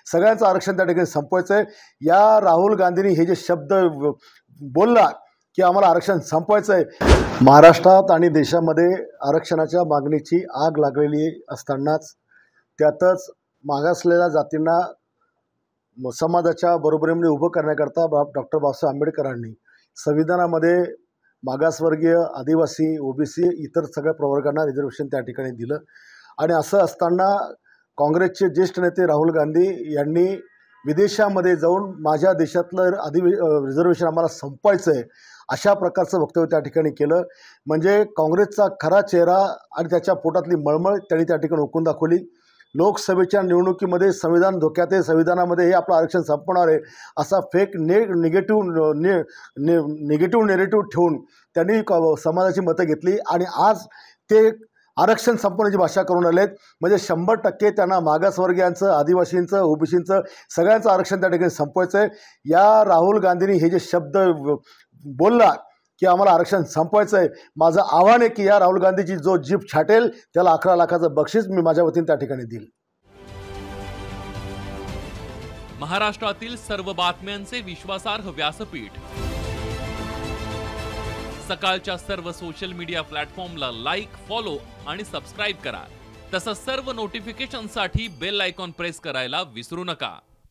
सगळ्यांचं आरक्षण त्या ठिकाणी संपवायचं आहे। या राहुल गांधींनी हे जे शब्द बोलला की आम्हाला आरक्षण संपवायचं आहे, महाराष्ट्रात आणि देशामध्ये आरक्षणाच्या मागणीची आग लागलेली असतानाच त्यातच मागासलेल्या जातींना समाजाच्या बरोबरीमध्ये उभं करण्याकरता डॉक्टर बाबासाहेब आंबेडकरांनी संविधानामध्ये मागासवर्गीय, आदिवासी, ओबीसी इतर सगळ्या प्रवर्गांना रिझर्वेशन त्या ठिकाणी दिलं। आणि असं असताना काँग्रेसचे ज्येष्ठ नेते राहुल गांधी यांनी विदेशामध्ये जाऊन माझ्या देशातलं रिझर्वेशन आम्हाला संपवायचं आहे अशा प्रकारचं वक्तव्य त्या ठिकाणी केलं। म्हणजे काँग्रेसचा खरा चेहरा आणि त्याच्या पोटातली मळमळ त्यांनी त्या ठिकाणी ओकून दाखवली। लोकसभेच्या निवडणुकीमध्ये संविधान धोक्यात आहे, संविधानामध्ये हे आपलं आरक्षण संपवणार आहे असा फेक निगेटिव्ह नेरेटिव्ह ठेवून त्यांनी समाजाची मतं घेतली आणि आज ते आरक्षण संपवण्याची भाषा करून आलेत। म्हणजे 100% त्यांना मागासवर्गीयांचं, आदिवासींचं, ओबीसींचं सगळ्यांचं आरक्षण त्या ठिकाणी संपवायचं आहे। या राहुल गांधींनी हे जे शब्द बोलला की आम्हाला आरक्षण संपवायचं आहे, माझं आव्हान आहे की या राहुल गांधीची जो जीभ छाटेल त्याला 11 लाखाचं बक्षीस मी माझ्या वतीने त्या ठिकाणी देईल। महाराष्ट्रातील सर्व बातम्यांचे विश्वासार्ह व्यासपीठ, सकाळच्या सर्व सोशल मीडिया प्लॅटफॉर्मला लाईक, फॉलो आणि सबस्क्राईब करा। तसंच सर्व नोटिफिकेशनसाठी बेल आयकॉन प्रेस करायला विसरू नका।